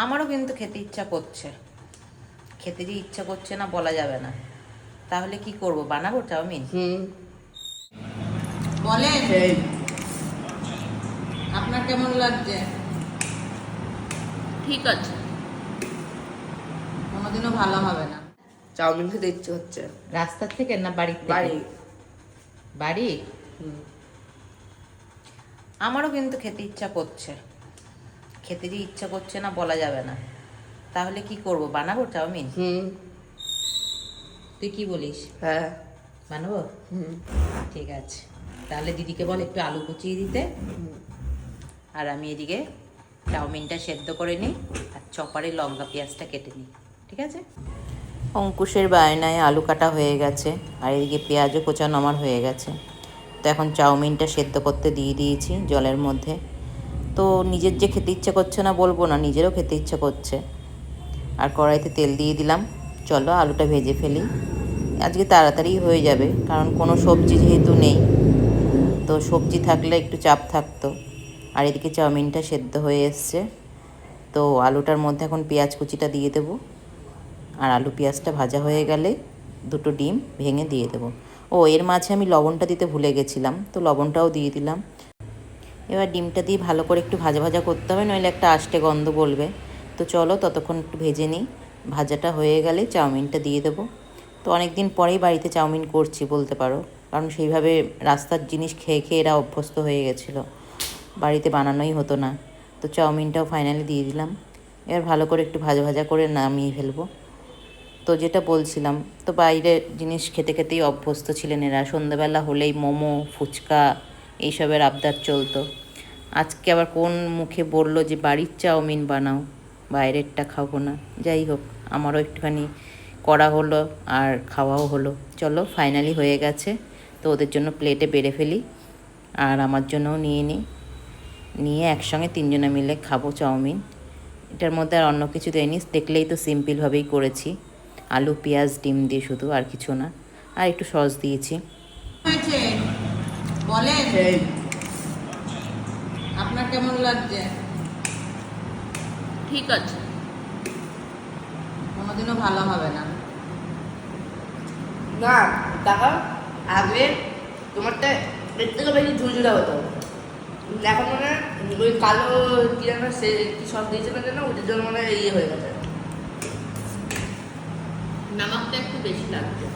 আমারও কিন্তু খেতে ইচ্ছা করছে, খেতে যে ইচ্ছা করছে না বলা যাবে না। তাহলে কি করব, বানাবো চাউমিন? বলেন আপনার কেমন লাগছে? ঠিক আছে। কোনোদিনও ভালো হবে না। চাউমিন খেতে ইচ্ছে হচ্ছে। রাস্তার থেকে না বাড়ির থেকে? বাড়ি। বাড়ি? আমারও কিন্তু খেতে ইচ্ছা করছে, খেতে যে ইচ্ছা করছে না বলা যাবে না। তাহলে কি করব, বানাবো চাউমিন? তুই কি বলিস? হ্যাঁ। বানাবো? ঠিক আছে, তাহলে দিদিকে বল একটু আলু কুচিয়ে দিতে, আর আমি এদিকে চাউমিনটা সেদ্ধ করে নিই আর চপারে লঙ্কা পেঁয়াজটা কেটে নিই। ঠিক আছে? অঙ্কুশের বায়নায় আলু কাটা হয়ে গেছে আর এদিকে পেঁয়াজও কোচানো আমার হয়ে গেছে। তো এখন চাউমিনটা সেদ্ধ করতে দিয়ে দিয়েছি জলের মধ্যে। তো নিজের যে খেতে ইচ্ছে করছে না বলবো না, নিজেরও খেতে ইচ্ছে করছে। আর কড়াইতে তেল দিয়ে দিলাম। চলো আলুটা ভেজে ফেলি, আজকে তাড়াতাড়ি হয়ে যাবে, কারণ কোনো সবজি যেহেতু নেই। তো সবজি থাকলে একটু চাপ থাকতো। আর এদিকে চাউমিনটা সেদ্ধ হয়ে এসছে। তো আলুটার মধ্যে এখন পেঁয়াজ কুচিটা দিয়ে দেবো, আর আলু পেঁয়াজটা ভাজা হয়ে গেলে দুটো ডিম ভেঙে দিয়ে দেবো। ও এর মাঝে আমি লবণটা দিতে ভুলে গেছিলাম, তো লবণটাও দিয়ে দিলাম। এবার ডিমটা দিয়ে ভালো করে একটু ভাজা ভাজা করতে হবে, নইলে একটা আষ্টে গন্ধ বলবে। তো চলো ততক্ষণ একটু ভেজে নিই। ভাজাটা হয়ে গেলে চাউমিনটা দিয়ে দেবো। তো অনেক দিন পরেই বাড়িতে চাউমিন করছি বলতে পারো, কারণ সেইভাবে রাস্তার জিনিস খেয়ে খেয়ে এরা অভ্যস্ত হয়ে গেছিলো, বাড়িতে বানানোই হতো না। তো চাউমিনটাও ফাইনালি দিয়ে দিলাম। এবার ভালো করে একটু ভাজা ভাজা করে নামিয়ে ফেলবো। তো যেটা বলছিলাম, তো বাইরের জিনিস খেতে খেতেই অভ্যস্ত ছিলেন এরা, সন্ধ্যাবেলা হলেই মোমো ফুচকা এইসবের আবদার চলতো। আজকে আবার কোন মুখে বললো যে বাড়ির চাউমিন বানাও, বাইরেরটা খাবো না। যাই হোক, আমারও একটুখানি করা হলো আর খাওয়াও হলো। চলো ফাইনালি হয়ে গেছে। তো ওদের জন্য প্লেটে বেড়ে ফেলি আর আমার জন্যও নিয়ে একসঙ্গে তিনজনে মিলে খাবো চাউমিন। এটার মধ্যে আর অন্য কিছু দেয়নি, দেখলেই তো সিম্পলভাবেই করেছি, আলু পেঁয়াজ ডিম দিয়ে শুধু, আর কিছু না। আর একটু সস দিয়েছি। বলেন আপনার কেমন লাগছে? ঠিক আছে। কোনোদিনও ভালো হবে না। না টাকা আগে তোমারটা এর থেকে বেশি ঝুরঝুরা হতো। এখন মানে ওই কালো কি যেন সে কি সব দিয়েছে না যেন, ওটার জন্য মানে ইয়ে হয়ে গেছে। নামাকটা একটু বেশি লাগছে।